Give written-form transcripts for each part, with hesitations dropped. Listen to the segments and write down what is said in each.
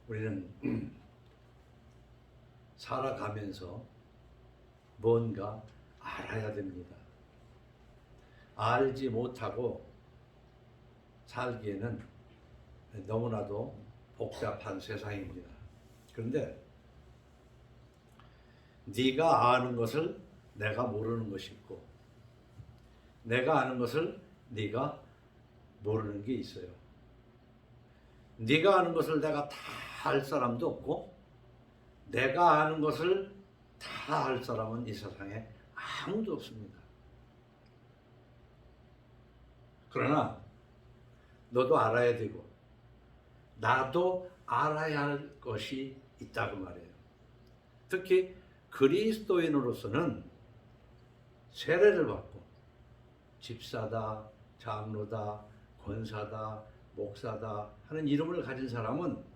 우리는 살아가면서 뭔가 알아야 됩니다. 알지 못하고 살기에는 너무나도 복잡한 세상입니다. 그런데 네가 아는 것을 내가 모르는 것이 있고, 내가 아는 것을 네가 모르는 게 있어요. 네가 아는 것을 내가 다 알 사람도 없고, 내가 아는 것을 다 알 사람은 이 세상에 아무도 없습니다. 그러나 너도 알아야 되고 나도 알아야 할 것이 있다고 말해요. 특히 그리스도인으로서는 세례를 받고 집사다, 장로다, 권사다, 목사다 하는 이름을 가진 사람은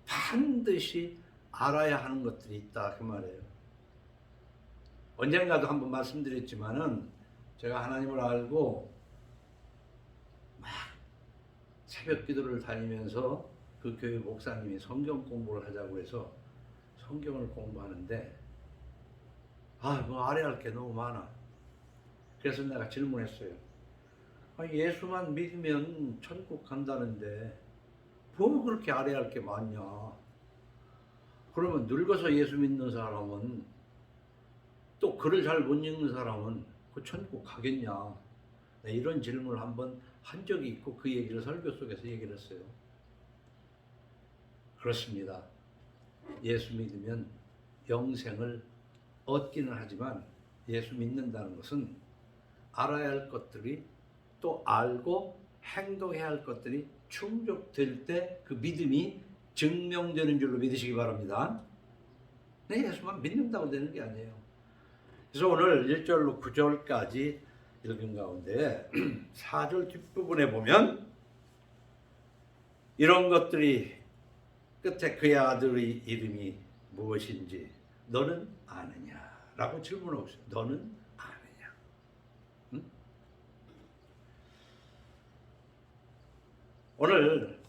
반드시 알아야 하는 것들이 있다 그 말이에요. 언젠가도 한번 말씀드렸지만은 제가 하나님을 알고 막 새벽 기도를 다니면서 그 교회 목사님이 성경 공부를 하자고 해서 성경을 공부하는데 뭐 알아야 할 게 너무 많아. 그래서 내가 질문했어요. 예수만 믿으면 천국 간다는데 뭐 그렇게 알아야 할 게 많냐. 그러면 늙어서 예수 믿는 사람은 또 글을 잘 못 읽는 사람은 그 천국 가겠냐. 이런 질문을 한번 한 적이 있고 그 얘기를 설교 속에서 얘기를 했어요. 그렇습니다. 예수 믿으면 영생을 얻기는 하지만 예수 믿는다는 것은 알아야 할 것들이 또 알고 행동해야 할 것들이 충족될 때 그 믿음이 증명되는 줄로 믿으시기 바랍니다. 예수만 믿는다고 되는 게 아니에요. 그래서 오늘 1절로 9절까지 읽은 가운데 4절 뒷부분에 보면 이런 것들이 끝에 그의 아들의 이름이 무엇인지 너는 아느냐? 라고 질문하고 있어요. 너는 아느냐? 응? 오늘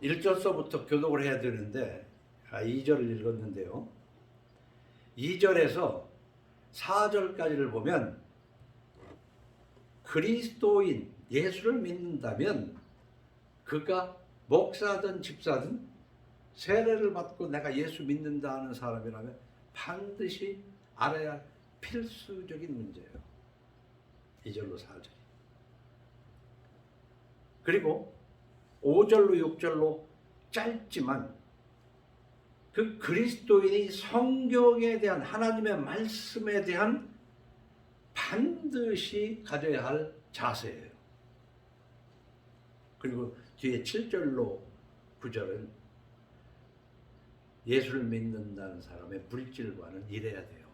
1절서부터 교독을 해야 되는데 2절을 읽었는데요. 2절에서 4절까지를 보면 그리스도인 예수를 믿는다면 그가 목사든 집사든 세례를 받고 내가 예수 믿는다 하는 사람이라면 반드시 알아야 할 필수적인 문제예요. 2절로 4절. 그리고 5절로 6절로 짧지만 그 그리스도인이 성경에 대한 하나님의 말씀에 대한 반드시 가져야 할 자세예요. 그리고 뒤에 7절로 9절은 예수를 믿는다는 사람의 물질과는 이래야 돼요.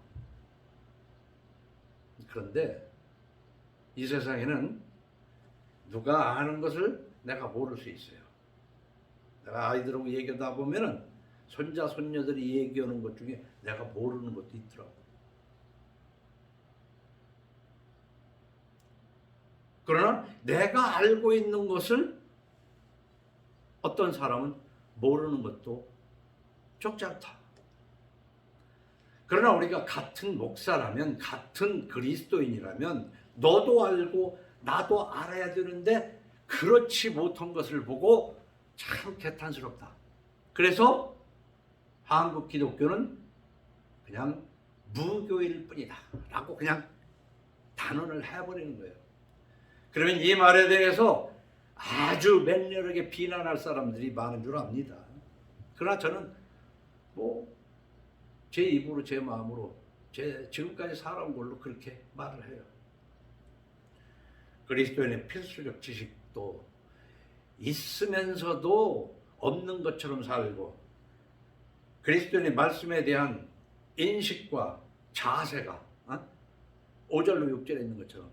그런데 이 세상에는 누가 아는 것을 내가 모를 수 있어요. 내가 아이들하고 얘기하다 보면은 손자 손녀들이 얘기하는 것 중에 내가 모르는 것도 있더라고. 그러나 내가 알고 있는 것을 어떤 사람은 모르는 것도 적지 않다. 그러나 우리가 같은 목사라면, 같은 그리스도인이라면 너도 알고 나도 알아야 되는데 그렇지 못한 것을 보고 참 개탄스럽다. 그래서 한국 기독교는 그냥 무교일 뿐이다 라고 그냥 단언을 해버리는 거예요. 그러면 이 말에 대해서 아주 맹렬하게 비난할 사람들이 많은 줄 압니다. 그러나 저는 제 입으로 제 마음으로 지금까지 살아온 걸로 그렇게 말을 해요. 그리스도인의 필수적 지식도 있으면서도 없는 것처럼 살고 그리스도인의 말씀에 대한 인식과 자세가 5절로 6절에 있는 것처럼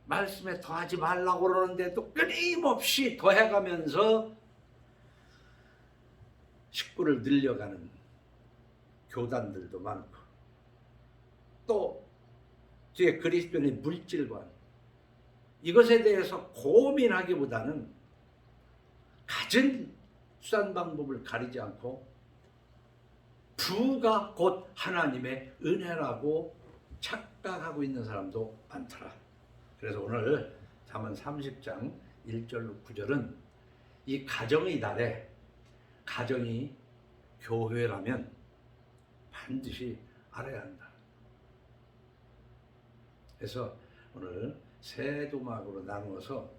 말씀에 더하지 말라고 그러는데도 끊임없이 더해가면서 식구를 늘려가는 교단들도 많고 또 뒤에 그리스도인의 물질관 이것에 대해서 고민하기보다는 가진 수단 방법을 가리지 않고 두가 곧 하나님의 은혜라고 착각하고 있는 사람도 많더라. 그래서 오늘 잠언 30장 1절로 9절은 이 가정의 달에, 가정이 교회라면 반드시 알아야 한다. 그래서 오늘 세 도막으로 나누어서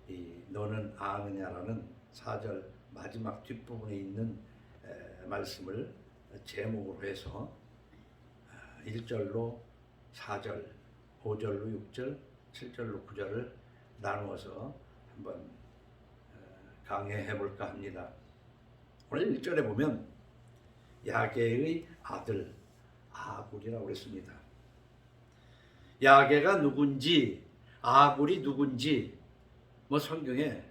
이 너는 아느냐라는 4절 마지막 뒷부분에 있는 말씀을 제목으로 해서 1절로 4절, 5절로 6절, 7절로 9절을 나누어서 한번 강해해 볼까 합니다. 오늘 1절에 보면 야게의 아들 아굴이라고 했습니다. 야게가 누군지, 아굴이 누군지 뭐 성경에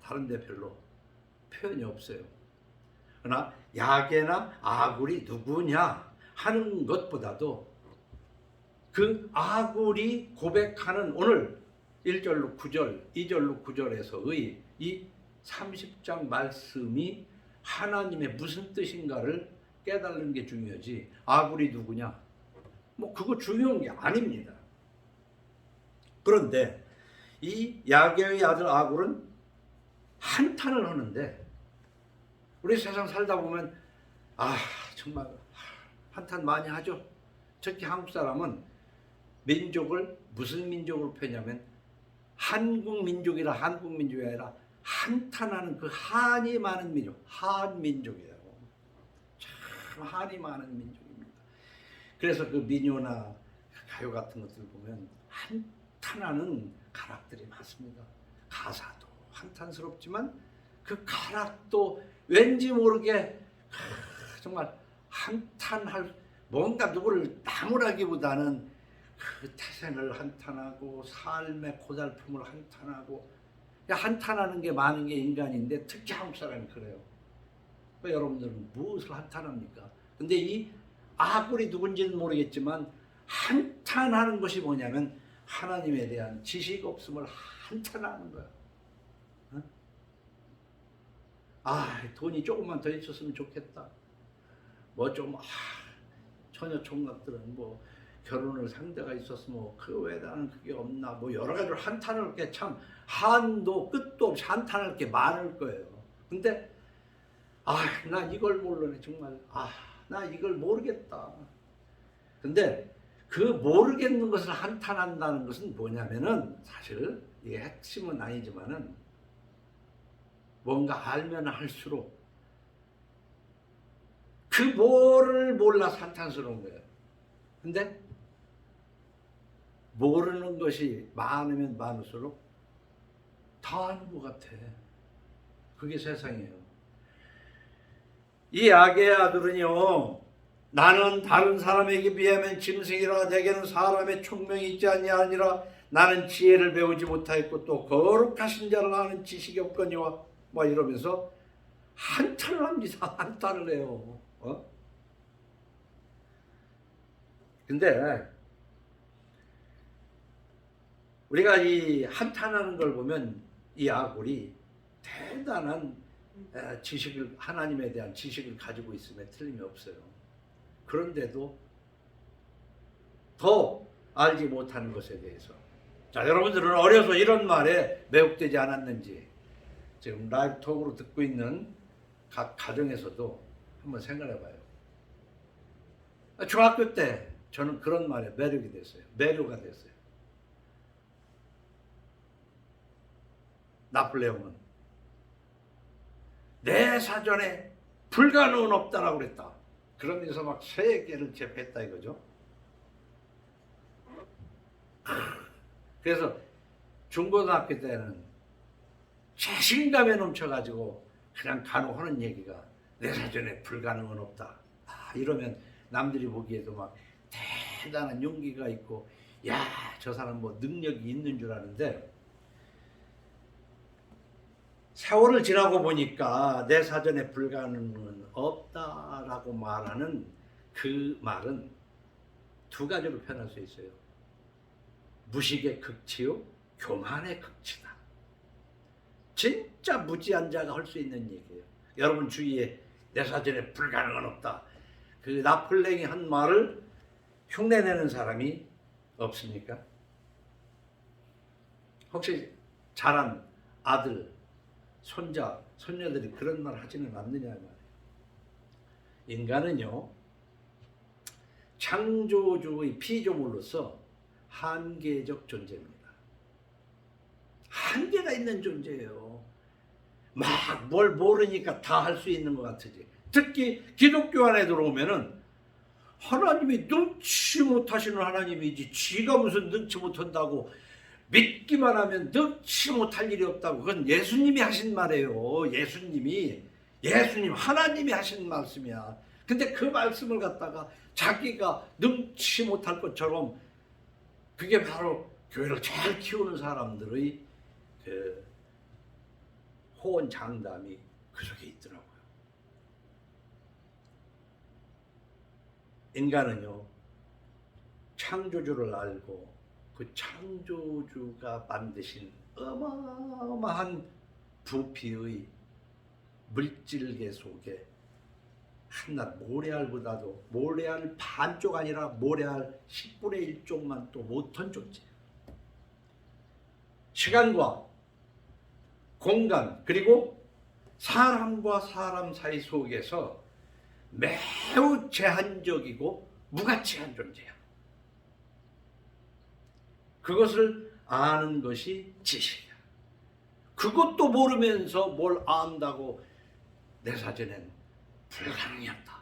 다른 데 별로 표현이 없어요. 그러나 야게나 아굴이 누구냐 하는 것보다도 그 아굴이 고백하는 오늘 1절로 9절, 2절로 9절에서의 이 30장 말씀이 하나님의 무슨 뜻인가를 깨달는 게 중요하지, 아굴이 누구냐 뭐 그거 중요한 게 아닙니다. 그런데 이 야게의 아들 아굴은 한탄을 하는데, 우리 세상 살다 보면 정말 한탄 많이 하죠. 특히 한국 사람은 민족을 무슨 민족으로 표현하면 한국 민족이 아니라 한탄하는 그 한이 많은 민족, 한민족이라고. 참 한이 많은 민족입니다. 그래서 그 민요나 가요 같은 것들 보면 한탄하는 가락들이 많습니다. 가사도 한탄스럽지만 그 가락도 왠지 모르게 정말 한탄할, 뭔가 누구를 나무라기보다는 그 태생을 한탄하고 삶의 고달픔을 한탄하고, 한탄하는 게 많은 게 인간인데 특히 한국 사람이 그래요. 여러분들은 무엇을 한탄합니까? 근데 이 아굴이 누군지는 모르겠지만 한탄하는 것이 뭐냐면 하나님에 대한 지식 없음을 한탄하는 거야. 돈이 조금만 더 있었으면 좋겠다. 뭐 좀 처녀 총각들은 뭐 결혼을 상대가 있었으면 그 외에 나는 그게 없나, 뭐 여러 가지로 한탄할 게 참 한도 끝도 없이 한탄할 게 많을 거예요. 근데 나 이걸 모르네 정말. 나 이걸 모르겠다. 근데 그 모르겠는 것을 한탄한다는 것은 뭐냐면은, 사실 이게 핵심은 아니지만은 뭔가 알면 할수록 그 뭐를 몰라서 한탄스러운 거예요. 근데 모르는 것이 많으면 많을수록 다 아는 것 같아. 그게 세상이에요. 이 야게의 아들은요, 나는 다른 사람에게 비하면 짐승이라 내게는 사람의 총명이 있지 아니하니라. 나는 지혜를 배우지 못하였고 또 거룩하신 자를 아는 지식이 없거니와, 뭐 이러면서 한탄을 합니다. 한탄을 해요. 근데 우리가 이 한탄하는 걸 보면 이 아굴이 대단한 지식을, 하나님에 대한 지식을 가지고 있음에 틀림이 없어요. 그런데도 더 알지 못하는 것에 대해서, 자, 여러분들은 어려서 이런 말에 매혹되지 않았는지 지금 라이브 톡으로 듣고 있는 각 가정에서도 한번 생각해 봐요. 중학교 때 저는 그런 말에 매료가 됐어요. 나폴레옹은 내 사전에 불가능은 없다라고 그랬다. 그러면서 막 세계를 제패했다 이거죠. 그래서 중고등학교 때는 자신감에 넘쳐가지고 그냥 간혹 하는 얘기가 내 사전에 불가능은 없다. 이러면 남들이 보기에도 막 대단한 용기가 있고, 야, 저 사람 뭐 능력이 있는 줄 아는데, 세월을 지나고 보니까 내 사전에 불가능은 없다라고 말하는 그 말은 두 가지로 표현할 수 있어요. 무식의 극치요, 교만의 극치다. 진짜 무지한 자가 할 수 있는 얘기예요. 여러분 주위에 내 사전에 불가능은 없다. 그 나폴레옹이 한 말을 흉내내는 사람이 없습니까? 혹시 자란 아들, 손자, 손녀들이 그런 말 하지는 않느냐 말이에요. 인간은요, 창조주의 피조물로서 한계적 존재입니다. 한계가 있는 존재예요. 막 뭘 모르니까 다 할 수 있는 것 같으지. 특히 기독교 안에 들어오면은 하나님이 능치 못하시는 하나님이지 지가 무슨 능치 못한다고, 믿기만 하면 능치 못할 일이 없다고. 그건 예수님이 하신 말이에요. 예수님 하나님이 하신 말씀이야. 근데 그 말씀을 갖다가 자기가 능치 못할 것처럼, 그게 바로 교회를 잘 키우는 사람들의 그 호언장담이 그 속에 있더라고요. 인간은요, 창조주를 알고 그 창조주가 만드신 어마어마한 부피의 물질계 속에 한낱 모래알 반쪽 아니라 모래알 10분의 1쪽만 또 못한 존재. 시간과 공간 그리고 사람과 사람 사이 속에서 매우 제한적이고 무가치한 존재야. 그것을 아는 것이 지식이야. 그것도 모르면서 뭘 안다고 내 사전엔 불가능이었다.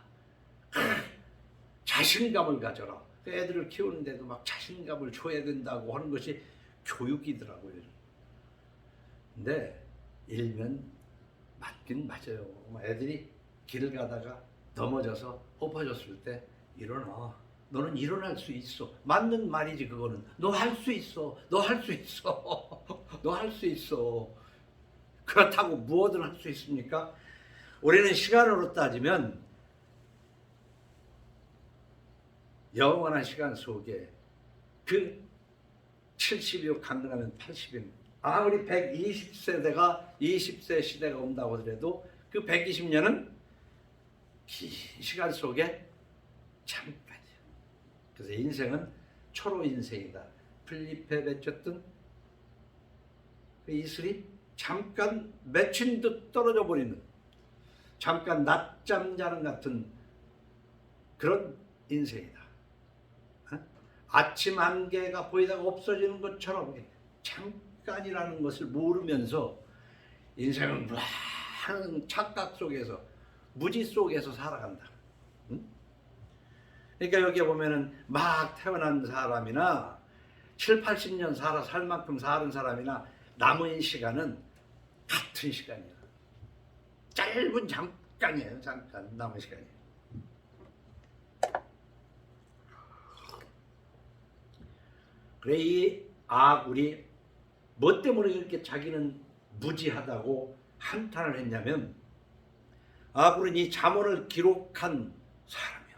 자신감을 가져라. 애들을 키우는데도 막 자신감을 줘야 된다고 하는 것이 교육이더라고요. 근데 일면 맞긴 맞아요. 애들이 길을 가다가 넘어져서 엎어졌을 때 일어나. 너는 일어날 수 있어. 맞는 말이지 그거는. 너 할 수 있어. 너 할 수 있어. 너 할 수 있어. 그렇다고 무엇을 할 수 있습니까? 우리는 시간으로 따지면 영원한 시간 속에 그 70이 강등하면 80인, 아무리 120세대가 20세 시대가 온다고 하더라도 그 120년은 긴 시간 속에 잠깐이야. 그래서 인생은 초로 인생이다. 필리페 맺혔던 그 이슬이 잠깐 맺힌 듯 떨어져 버리는, 잠깐 낮잠 자는 같은 그런 인생이다. 아침 안개가 보이다가 없어지는 것처럼 잠깐이라는 것을 모르면서 인생은 무한한 착각 속에서, 무지 속에서 살아간다. 그러니까 여기에 보면은 막 태어난 사람이나 7, 80년 살 만큼 사는 사람이나 남은 시간은 같은 시간이야. 짧은 잠깐이에요. 잠깐 남은 시간이에요. 그래, 이 아굴이 뭐 때문에 그렇게 자기는 무지하다고 한탄을 했냐면, 아굴은 이 잠언을 기록한 사람이야.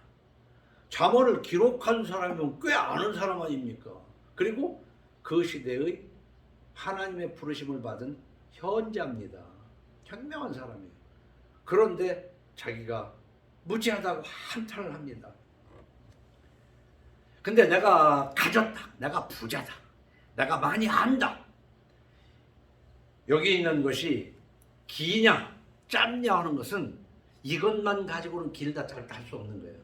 잠언을 기록한 사람이면 꽤 아는 사람 아닙니까? 그리고 그 시대의 하나님의 부르심을 받은 현자입니다. 현명한 사람이에요. 그런데 자기가 무지하다고 한탄을 합니다. 근데 내가 가졌다, 내가 부자다, 내가 많이 안다, 여기 있는 것이 기냐 짧냐 하는 것은 이것만 가지고는 길다 짧다 할 수 없는 거예요.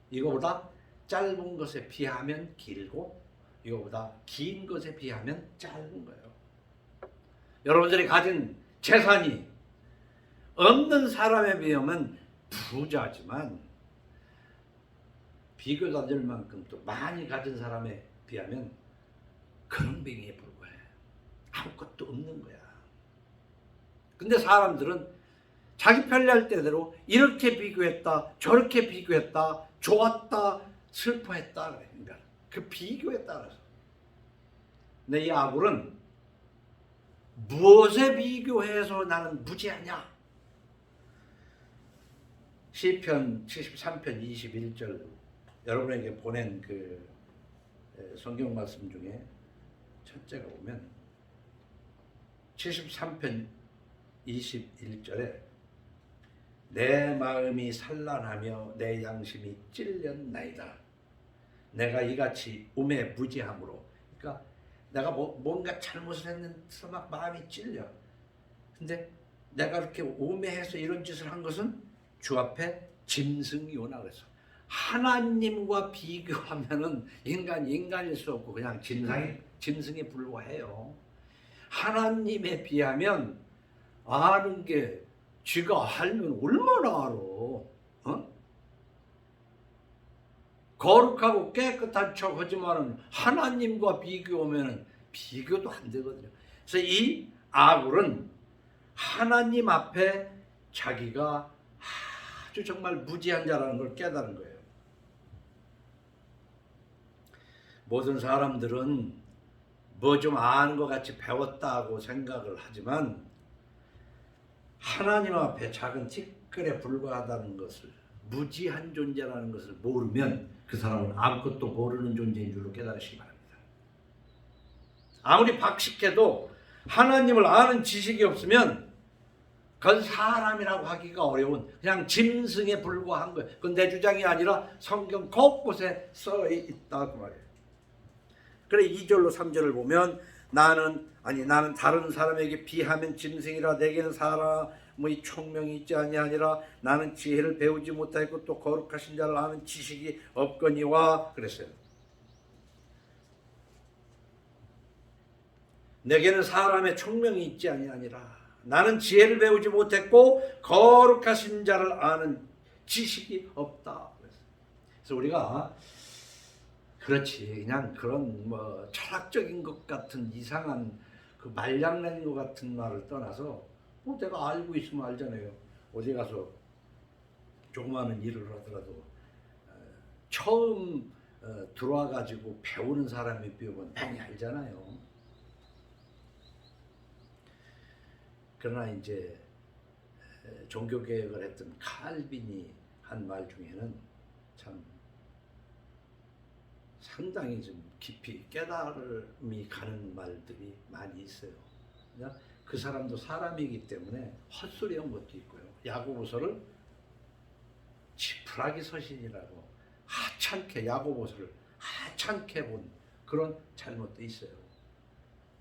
이거보다 짧은 것에 비하면 길고, 이거보다 긴 것에 비하면 짧은 거예요. 여러분들이 가진 재산이 없는 사람에 비하면 부자지만, 비교도 안 될 만큼 또 많이 가진 사람에 비하면 그런 병에 불과해. 아무것도 없는 거야. 근데 사람들은 자기 편리할 때대로 이렇게 비교했다, 저렇게 비교했다, 좋았다, 슬퍼했다. 그러니까 그 비교에 따라서. 근데 이 아굴은 무엇에 비교해서 나는 무지하냐? 시편 73편 21절 여러분에게 보낸 그 성경 말씀 중에 첫째가 보면 73편 21절에 내 마음이 산란하며 내 양심이 찔렸나이다. 내가 이같이 우매무지함으로, 그러니까 내가 뭔가 잘못을 했는데 막 마음이 찔려. 근데 내가 그렇게 우매해서 이런 짓을 한 것은 주 앞에 짐승이오나 그랬어. 하나님과 비교하면은 인간일 수 없고 그냥 짐승에 불과해요. 하나님에 비하면 아는 게 쥐가 알면 얼마나 알아. 거룩하고 깨끗한 척 하지만은 하나님과 비교하면은 비교도 안 되거든요. 그래서 이 아굴은 하나님 앞에 자기가 아주 정말 무지한 자라는 걸 깨달은 거예요. 모든 사람들은 뭐 좀 아는 것 같이 배웠다고 생각을 하지만 하나님 앞에 작은 티끌에 불과하다는 것을, 무지한 존재라는 것을 모르면 그 사람은 아무것도 모르는 존재인 줄로 깨달으시기 바랍니다. 아무리 박식해도 하나님을 아는 지식이 없으면 그건 사람이라고 하기가 어려운 그냥 짐승에 불과한 거예요. 그건 내 주장이 아니라 성경 곳곳에 써 있다고 말이에요. 그래 2절로 3절을 보면 나는 다른 사람에게 비하면 짐승이라 내게는 사람의 총명이 있지 아니하니라. 나는 지혜를 배우지 못하였고 또 거룩하신 자를 아는 지식이 없거니와 그랬어요. 내게는 사람의 총명이 있지 아니하니라. 나는 지혜를 배우지 못했고 거룩하신 자를 아는 지식이 없다. 그래서 우리가 그렇지 그냥 그런 뭐 철학적인 것 같은 이상한 그 말장난인 것 같은 말을 떠나서 뭐 내가 알고 있으면 알잖아요. 어디 가서 조그마한 일을 하더라도 처음 들어와 가지고 배우는 사람에 비하면 많이 알잖아요. 그러나 이제 종교개혁을 했던 칼빈이 한 말 중에는 참 상당히 좀 깊이 깨달음이 가는 말들이 많이 있어요. 그 사람도 사람이기 때문에 헛소리한 것도 있고요. 야고보서를 지푸라기 서신이라고 하찮게 야고보서를 하찮게 본 그런 잘못도 있어요.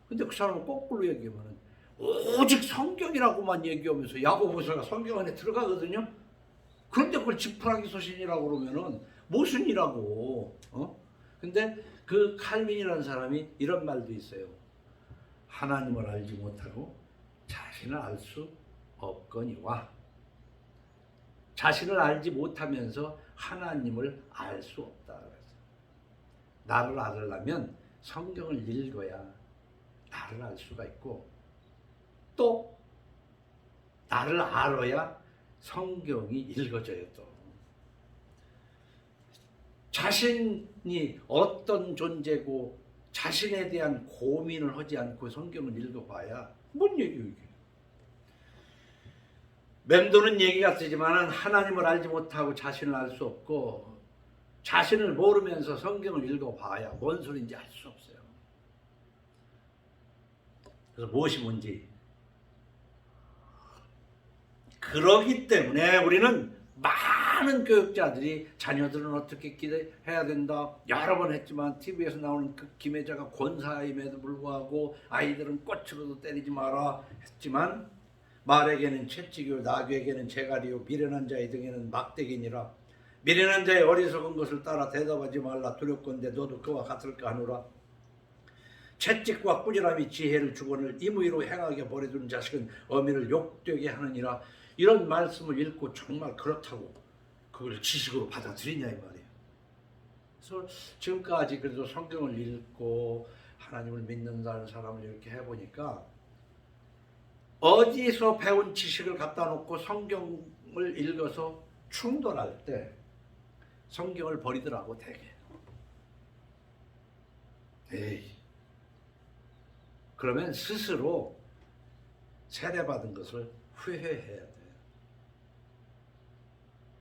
근데 그 사람은 거꾸로 얘기하면 오직 성경이라고만 얘기하면서 야고보서가 성경 안에 들어가거든요. 그런데 그걸 지푸라기 서신이라고 그러면은 무슨이라고? 근데 그 칼빈이라는 사람이 이런 말도 있어요. 하나님을 알지 못하고 자신을 알 수 없거니와. 자신을 알지 못하면서 하나님을 알 수 없다. 나를 알으려면 성경을 읽어야 나를 알 수가 있고 또 나를 알아야 성경이 읽어져요. 또 자신이 어떤 존재고 자신에 대한 고민을 하지 않고 성경을 읽어봐야 뭔 얘기예요 이게. 맴도는 얘기 같지만 하나님을 알지 못하고 자신을 알 수 없고 자신을 모르면서 성경을 읽어봐야 뭔 소리인지 알 수 없어요. 그래서 무엇이 뭔지 그러기 때문에 우리는 많은 교육자들이 자녀들은 어떻게 기대해야 된다 여러 번 했지만 TV에서 나오는 그 김혜자가 권사임에도 불구하고 아이들은 꽃으로도 때리지 마라 했지만 말에게는 채찍이요 나귀에게는 재갈이요 미련한 자의 등에는 막대기니라. 미련한 자의 어리석은 것을 따라 대답하지 말라. 두렵건대 너도 그와 같을까 하노라. 채찍과 꾸지람이 지혜를 주거늘 임의로 행하게 버려두는 자식은 어미를 욕되게 하느니라. 이런 말씀을 읽고 정말 그렇다고 그걸 지식으로 받아들이냐 이 말이에요. 그래서 지금까지 그래도 성경을 읽고 하나님을 믿는다는 사람을 이렇게 해보니까 어디서 배운 지식을 갖다 놓고 성경을 읽어서 충돌할 때 성경을 버리더라고 되게. 에이. 그러면 스스로 세례받은 것을 후회해야 돼.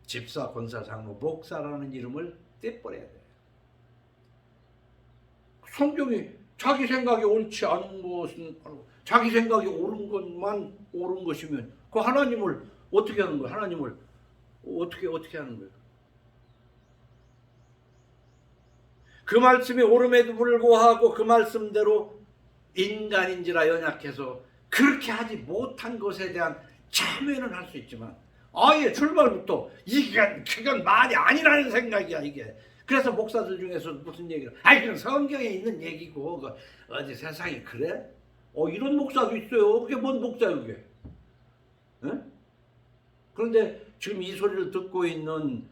집사, 권사, 장로, 목사라는 이름을 떼버려야 돼. 성경이 자기 생각이 옳지 않은 것은 자기 생각이 옳은 것만 옳은 것이면 그 하나님을 어떻게 하는 거야? 하나님을 어떻게 하는 거야? 그 말씀이 옳음에도 불구하고 그 말씀대로 인간인지라 연약해서 그렇게 하지 못한 것에 대한 참회는 할 수 있지만 아예 출발부터 그건 말이 아니라는 생각이야 이게. 그래서 목사들 중에서 무슨 얘기를 그냥 성경에 있는 얘기고 어디 세상이 그래? 이런 목사도 있어요. 그게 뭔 목사예요 그게? 에? 그런데 지금 이 소리를 듣고 있는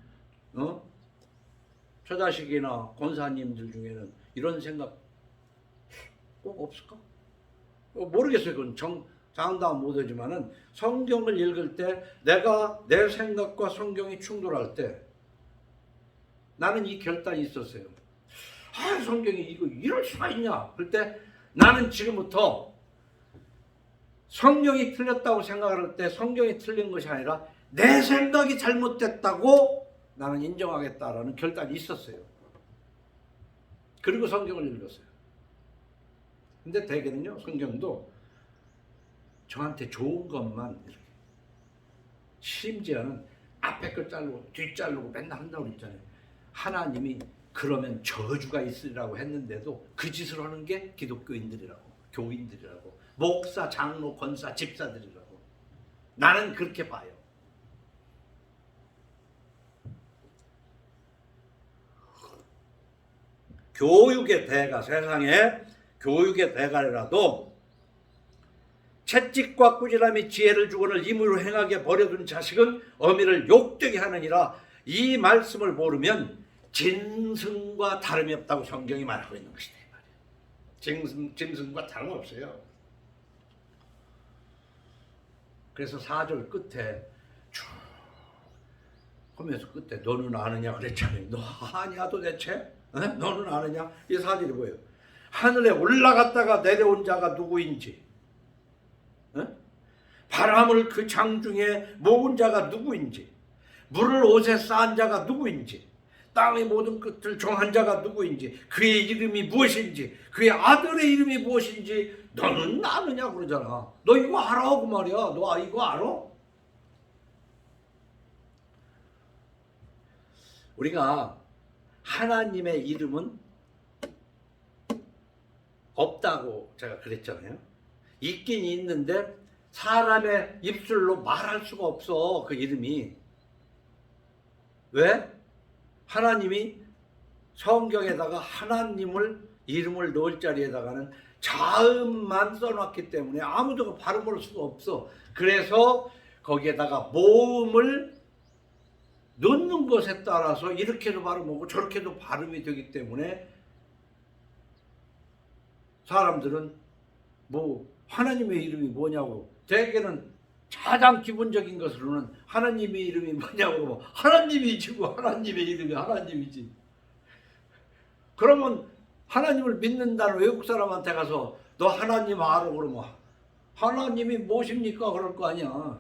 처자식이나 권사님들 중에는 이런 생각 꼭 없을까? 모르겠어요. 그건 장담 못하지만은 성경을 읽을 때 내가 내 생각과 성경이 충돌할 때 나는 이 결단이 있었어요. 성경이 이거 이럴 수가 있냐? 그럴 때 나는 지금부터 성경이 틀렸다고 생각할 때 성경이 틀린 것이 아니라 내 생각이 잘못됐다고 나는 인정하겠다라는 결단이 있었어요. 그리고 성경을 읽었어요. 근데 대개는요, 성경도 저한테 좋은 것만 이렇게, 심지어는 앞에 걸 자르고 뒤 자르고 맨날 한다고 그랬잖아요. 하나님이 그러면 저주가 있으리라고 했는데도 그 짓을 하는 게 기독교인들이라고, 교인들이라고, 목사, 장로, 권사, 집사들이라고. 나는 그렇게 봐요. 교육의 대가, 세상에 교육의 대가라도 채찍과 꾸지람이 지혜를 주거늘 임의로 행하게 버려둔 자식은 어미를 욕되게 하느니라. 이 말씀을 모르면 짐승과 다름이 없다고 성경이 말하고 있는 것이다. 짐승과 다름없어요. 그래서 4절 끝에 쭉 하면서 끝에 너는 아느냐 그랬잖아요. 너 아냐 도대체? 너는 아느냐? 이 4절이 뭐예요? 하늘에 올라갔다가 내려온 자가 누구인지, 바람을 그 장중에 모은 자가 누구인지, 물을 옷에 쌓은 자가 누구인지, 땅의 모든 끝을 정한 자가 누구인지, 그의 이름이 무엇인지, 그의 아들의 이름이 무엇인지 너는 아느냐 그러잖아. 너 이거 알아? 그 말이야. 너 이거 알아? 우리가 하나님의 이름은 없다고 제가 그랬잖아요. 있긴 있는데 사람의 입술로 말할 수가 없어. 그 이름이. 왜? 하나님이 성경에다가 하나님을 이름을 넣을 자리에다가는 자음만 써놨기 때문에 아무도 발음할 수가 없어. 그래서 거기에다가 모음을 넣는 것에 따라서 이렇게도 발음하고 저렇게도 발음이 되기 때문에 사람들은 뭐 하나님의 이름이 뭐냐고, 대개는 가장 기본적인 것으로는 하나님의 이름이 뭐냐고, 하나님이지 뭐, 하나님의 이름이 하나님이지. 그러면 하나님을 믿는다는 외국 사람한테 가서 너 하나님 알아? 그러면 하나님이 무엇입니까? 그럴 거 아니야.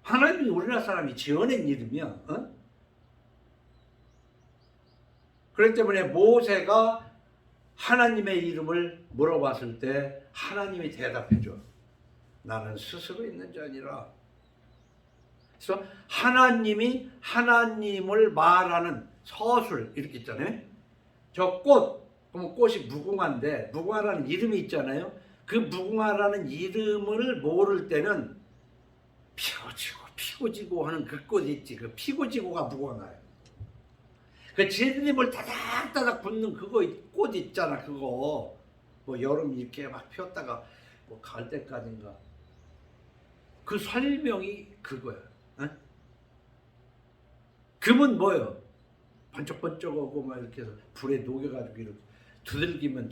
하나님이 우리나라 사람이 지어낸 이름이야. 그렇기 때문에 모세가 하나님의 이름을 물어봤을 때 하나님이 대답해줘. 나는 스스로 있는 자니라. 그래서 하나님이 하나님을 말하는 서술 이렇게 있잖아요. 저 꽃, 그러면 꽃이 무궁화인데 무궁화라는 이름이 있잖아요. 그 무궁화라는 이름을 모를 때는 피고 지고 하는 그 꽃이 있지. 그 피고 지고가 무궁화예요. 그 제드님을 다닥다닥 붙는 그거 꽃 있잖아. 그거 뭐 여름 이렇게 막 피었다가 뭐 갈 때까지인가. 그 설명이 그거야. 금은 뭐예요? 번쩍번쩍하고 막 이렇게 해서 불에 녹여가지고 이렇게 두들기면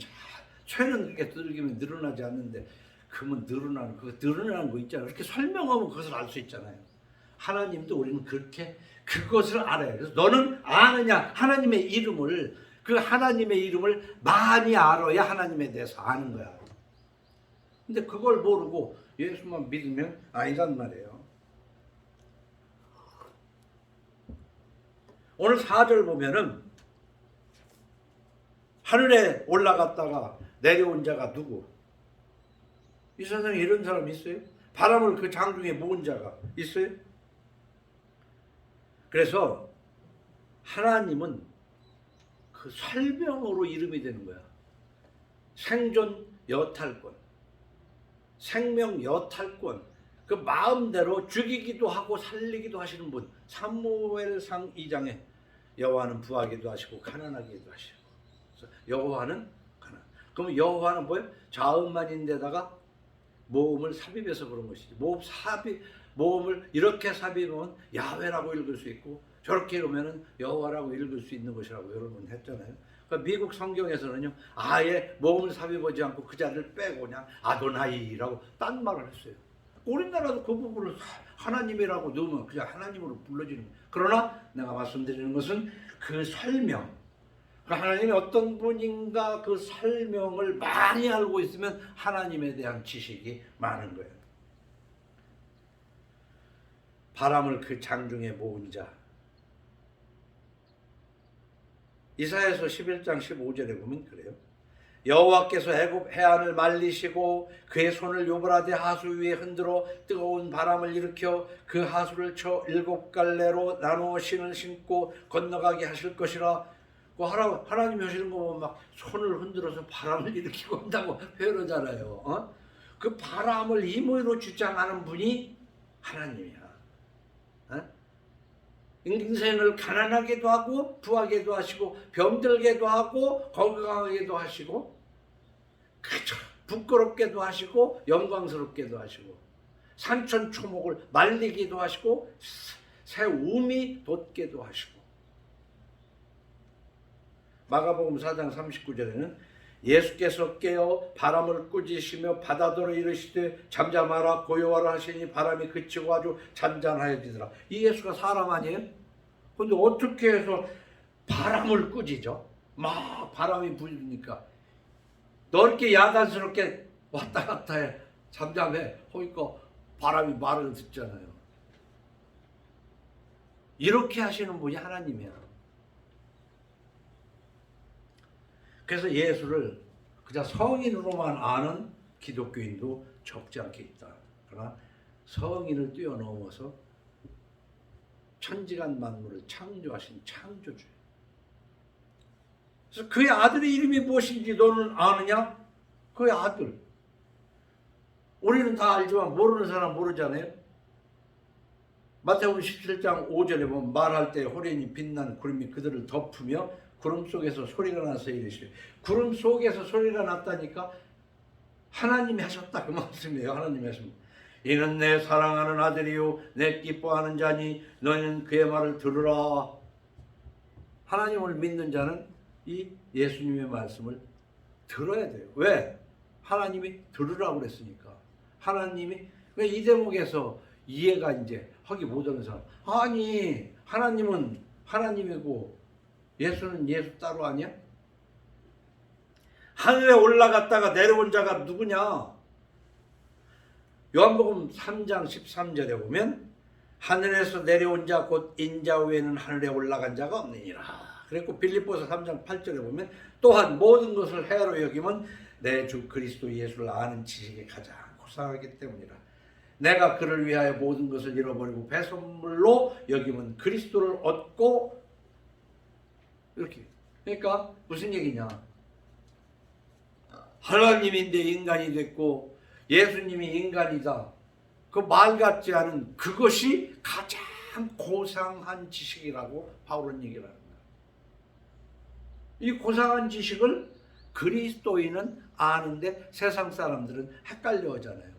쇠는 그렇게 두들기면 늘어나지 않는데 금은 늘어나는 그 늘어나는 거 있잖아요. 이렇게 설명하면 그것을 알 수 있잖아요. 하나님도 우리는 그렇게 그것을 알아요. 그래서 너는 아느냐? 하나님의 이름을, 그 하나님의 이름을 많이 알아야 하나님에 대해서 아는 거야. 근데 그걸 모르고 예수만 믿으면 아니란 말이에요. 오늘 4절 보면은 하늘에 올라갔다가 내려온 자가 누구? 이 세상에 이런 사람이 있어요? 바람을 그 장중에 모은 자가 있어요? 그래서 하나님은 그 설명으로 이름이 되는 거야. 생존 여탈권, 생명 여탈권, 그 마음대로 죽이기도 하고 살리기도 하시는 분. 사무엘상 2장에 여호와는 부하기도 하시고 가난하기도 하시고. 여호와는 가난. 그럼 여호와는 뭐예요? 자음만인데다가 모음을 삽입해서 그런 것이지. 모음을 이렇게 삽입하면 야훼라고 읽을 수 있고 저렇게 읽으면 여호와라고 읽을 수 있는 것이라고 여러 번 했잖아요. 그러니까 미국 성경에서는요, 아예 모음을 삽입하지 않고 그 자리를 빼고 그냥 아도나이라고 딴 말을 했어요. 우리나라도 그 부분을 하나님이라고 넣으면 그냥 하나님으로 불러지는 거예요. 그러나 내가 말씀드리는 것은 그 설명, 하나님이 어떤 분인가 그 설명을 많이 알고 있으면 하나님에 대한 지식이 많은 거예요. 바람을 그 장중에 모은 자. 이사야서 11장 15절에 보면 그래요. 여호와께서 애굽 해안을 말리시고 그의 손을 유브라데 하수 위에 흔들어 뜨거운 바람을 일으켜 그 하수를 쳐 7갈래로 나누어 신을 신고 건너가게 하실 것이라. 하나님이 하시는 거 보면 막 손을 흔들어서 바람을 일으키고 한다고 표현하잖아요. 그 바람을 임의로 주장하는 분이 하나님이야. 인생을 가난하게도 하고 부하게도 하시고 병들게도 하고 건강하게도 하시고 그저 부끄럽게도 하시고 영광스럽게도 하시고 산천초목을 말리기도 하시고 새 우미 돋게도 하시고. 마가복음 4장 39절에는 예수께서 깨어 바람을 꾸짖으시며 바다더러 이르시되 잠잠하라 고요하라 하시니 바람이 그치고 아주 잔잔하여지더라. 이 예수가 사람 아니에요? 근데 어떻게 해서 바람을 꾸짖죠? 막 바람이 부니까 넓게 야단스럽게 왔다 갔다 해. 잠잠해. 그러니까 바람이 말을 듣잖아요. 이렇게 하시는 분이 하나님이야. 그래서 예수를 그냥 성인으로만 아는 기독교인도 적지 않게 있다. 그러나 성인을 뛰어넘어서 천지간 만물을 창조하신 창조주예요. 그래서 그의 아들의 이름이 무엇인지 너는 아느냐? 그의 아들. 우리는 다 알지만 모르는 사람 모르잖아요. 마태복음 17장 5절에 보면 말할 때 호련히 빛난 구름이 그들을 덮으며 구름 속에서 소리가 나서 이르시되, 구름 속에서 소리가 났다니까 하나님이 하셨다 그 말씀이에요. 하나님이 하십니다. 이는 내 사랑하는 아들이요 내 기뻐하는 자니 너는 그의 말을 들으라. 하나님을 믿는 자는 이 예수님의 말씀을 들어야 돼요. 왜? 하나님이 들으라고 그랬으니까. 하나님이 이 대목에서 이해가 이제 하기 못하는 사람, 아니 하나님은 하나님이고 예수는 예수 따로 아니야? 하늘에 올라갔다가 내려온 자가 누구냐? 요한복음 3장 13절에 보면 하늘에서 내려온 자 곧 인자 외에는 하늘에 올라간 자가 없느니라. 그리고 빌립보서 3장 8절에 보면 또한 모든 것을 해로 여기면 내 주 그리스도 예수를 아는 지식이 가장 고상하기 때문이라. 내가 그를 위하여 모든 것을 잃어버리고 배설물로 여기면 그리스도를 얻고, 이렇게. 그러니까 무슨 얘기냐? 하나님인데 인간이 됐고 예수님이 인간이다. 그 말 같지 않은 그것이 가장 고상한 지식이라고 바울은 얘기를 하는 거야. 이 고상한 지식을 그리스도인은 아는데 세상 사람들은 헷갈려 하잖아요.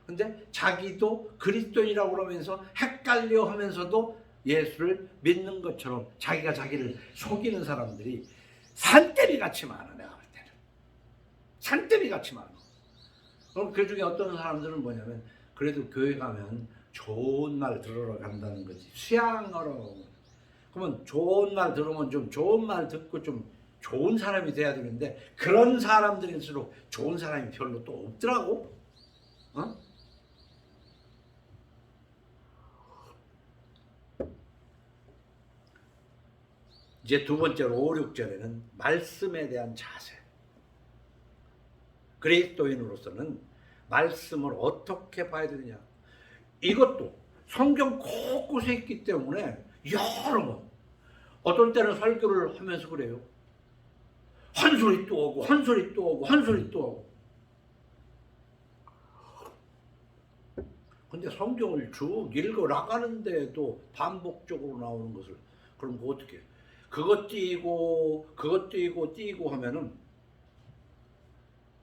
근데 자기도 그리스도인이라고 그러면서 헷갈려 하면서도 예수를 믿는 것처럼 자기가 자기를 속이는 사람들이 산더미 같이 많아. 내가 볼 때는 산더미 같이 많아. 그럼 그 중에 어떤 사람들은 뭐냐면 그래도 교회 가면 좋은 말 들으러 간다는 거지. 수양하러. 그러면 좋은 말 들으면 좀 좋은 말 듣고 좀 좋은 사람이 돼야 되는데 그런 사람들일수록 좋은 사람이 별로 또 없더라고. 이제 두 번째로 5, 6절에는 말씀에 대한 자세. 그리스도인으로서는 말씀을 어떻게 봐야 되느냐. 이것도 성경 곳곳에 있기 때문에 여러 번 어떤 때는 설교를 하면서 그래요. 한 소리 또 오고 한 소리 또 오고 한 소리 또 오고. 근데 성경을 쭉 읽어 나가는데도 반복적으로 나오는 것을 그럼 어떻게 그것 띄고 띄고 하면은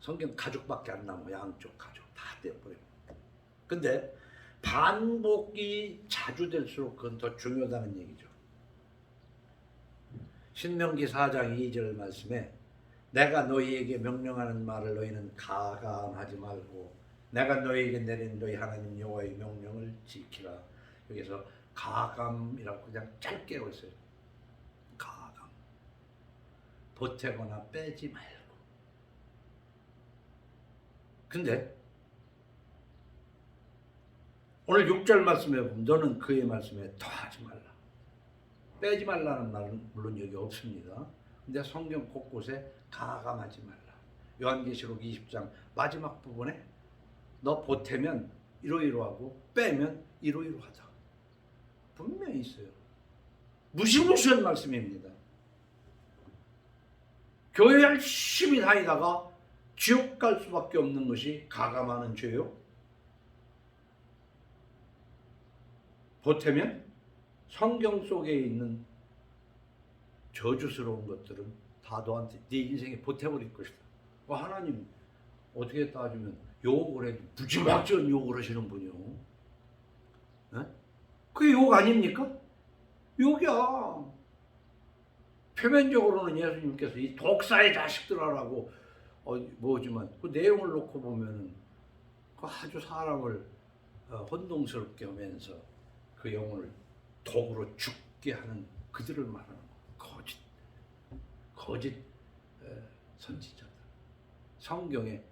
성경 가죽밖에 안 남아. 양쪽 가죽 다 떼어버려요. 근데 반복이 자주 될수록 그건 더 중요하다는 얘기죠. 신명기 4장 2절 말씀에 내가 너희에게 명령하는 말을 너희는 가감하지 말고 내가 너희에게 내린 너희 하나님 여호와의 명령을 지키라. 여기서 가감이라고 그냥 짧게 하고 있어요. 가감. 보태거나 빼지 말고. 근데 오늘 6절 말씀에 보면 너는 그의 말씀에 더하지 말라. 빼지 말라는 말은 물론 여기 없습니다. 근데 성경 곳곳에 가감하지 말라. 요한계시록 20장 마지막 부분에 너 보태면 이러이러하고 빼면 이러이러하다. 분명히 있어요. 무시무시한 말씀입니다. 교회 열심히 다니다가 지옥 갈 수밖에 없는 것이 가감하는 죄요. 보태면 성경 속에 있는 저주스러운 것들은 다 너한테 네 인생에 보태버릴 것이다. 하나님 어떻게 따지면 욕을 해도 무지막지한 욕을 하시는 분이요. 네? 그게 욕 아닙니까? 욕이야. 표면적으로는 예수님께서 이 독사의 자식들아라고 뭐지만 그 내용을 놓고 보면은 그 아주 사람을 혼동스럽게 하면서 그 영혼을 독으로 죽게 하는 그들을 말하는 거짓 선지자들. 성경에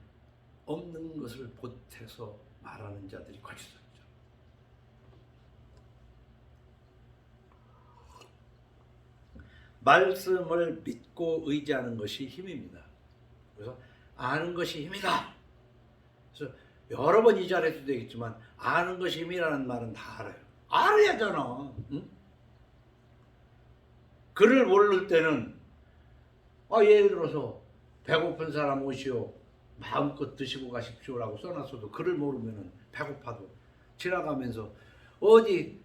없는 것을 보태서 말하는 자들이 거짓 선지자. 말씀을 믿고 의지하는 것이 힘입니다. 그래서 아는 것이 힘이다. 그래서 여러 번 이 자리에도 되겠지만 아는 것이 힘이라는 말은 다 알아요. 알아야 하잖아. 응? 글을 모를 때는 예를 들어서 배고픈 사람 오시오 마음껏 드시고 가십시오라고 써놨어도 글을 모르면은 배고파도 지나가면서 어디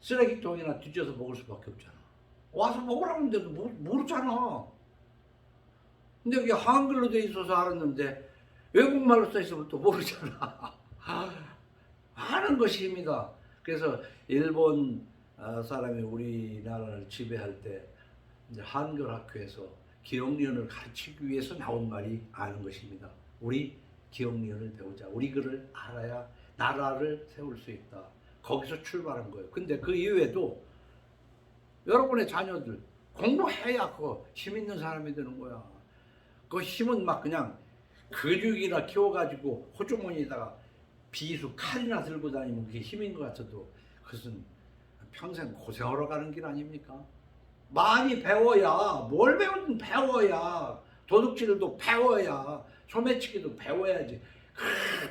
쓰레기통이나 뒤져서 먹을 수밖에 없잖아. 와서 먹으라는데도 모르잖아. 근데 그게 한글로 돼 있어서 알았는데 외국말로 써 있으면 또 모르잖아. 아는 것이 힘이다. 그래서 일본 사람이 우리나라를 지배할 때 이제 한글 학교에서 기억니은을 가르치기 위해서 나온 말이 아는 것입니다. 우리 기억니은을 배우자. 우리 글을 알아야 나라를 세울 수 있다. 거기서 출발한 거예요. 근데 그 이후에도 여러분의 자녀들 공부해야 그거 힘 있는 사람이 되는 거야. 그 힘은 막 그냥 근육이나 키워가지고 호주머니에다가 비수 칼이나 들고 다니면 그게 힘인 것 같아도 그것은 평생 고생하러 가는 길 아닙니까? 많이 배워야 뭘 배우든 배워야 도둑질도 배워야 소매치기도 배워야지.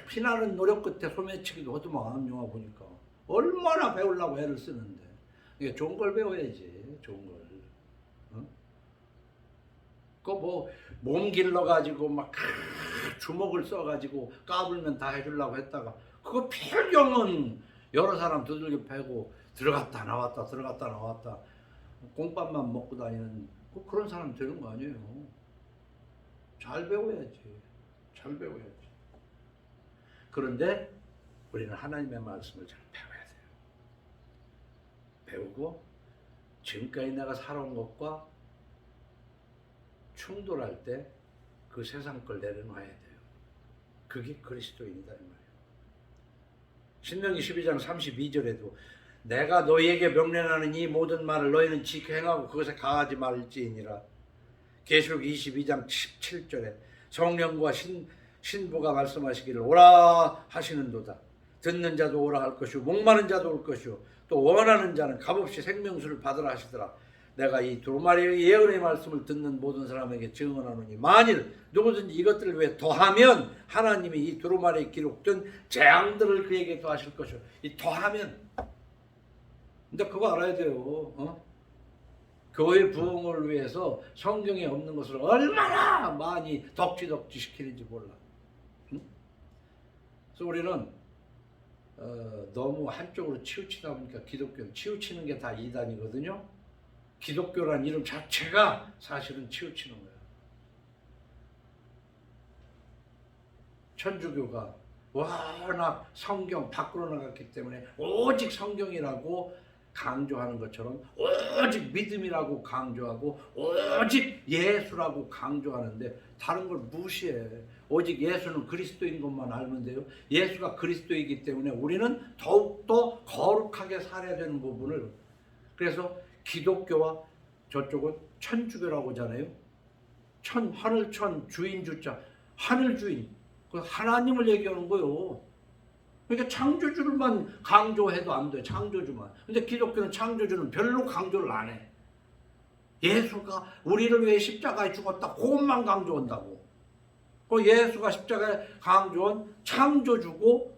피나는 노력 끝에 소매치기도 하더만 영화 보니까 얼마나 배우려고 애를 쓰는데 이게 좋은 걸 배워야지. 좋은 걸. 그 뭐 몸 길러가지고 막 주먹을 써가지고 까불면 다 해주려고 했다가 그거 필경은 여러 사람 두들겨 패고 들어갔다 나왔다 들어갔다 나왔다 공밥만 먹고 다니는 그런 사람 되는 거 아니에요. 잘 배워야지. 잘 배워야지. 그런데 우리는 하나님의 말씀을 잘 배워야 돼요. 배우고 지금까지 내가 살아온 것과 충돌할 때 그 세상 걸 내려놔야 돼요. 그게 그리스도인이다 이 말이에요. 신명기 12장 32절에도 내가 너희에게 명령하는 이 모든 말을 너희는 지켜 행하고 그것에 가하지 말지니라. 계시록 22장 17절에 성령과 신부가 말씀하시기를 오라 하시는도다. 듣는 자도 오라 할 것이요 목마른 자도 올 것이요 또 원하는 자는 값없이 생명수를 받으라 하시더라. 내가 이 두루마리 예언의 말씀을 듣는 모든 사람에게 증언하노니 만일 누구든지 이것들을 왜 더하면 하나님이 이 두루마리에 기록된 재앙들을 그에게 더하실 것이요. 이 더하면 근데 그거 알아야 돼요. 교회 부흥을 위해서 성경에 없는 것을 얼마나 많이 덕지덕지 시키는지 몰라. 응? 그래서 우리는 너무 한쪽으로 치우치다 보니까 기독교는 치우치는 게 다 이단이거든요. 기독교란 이름 자체가 사실은 치우치는 거예요. 천주교가 워낙 성경 밖으로 나갔기 때문에 오직 성경이라고 강조하는 것처럼 오직 믿음이라고 강조하고 오직 예수라고 강조하는데 다른 걸 무시해. 오직 예수는 그리스도인 것만 알면 돼요. 예수가 그리스도이기 때문에 우리는 더욱더 거룩하게 살아야 되는 부분을, 그래서 기독교와 저쪽은 천주교라고 하잖아요. 하늘천 주인 주자, 하늘주인, 그 하나님을 얘기하는 거예요. 그러니까 창조주를만 강조해도 안 돼. 창조주만. 근데 기독교는 창조주는 별로 강조를 안 해. 예수가 우리를 위해 십자가에 죽었다, 그것만 강조한다고. 그 예수가 십자가에 강조한 창조주고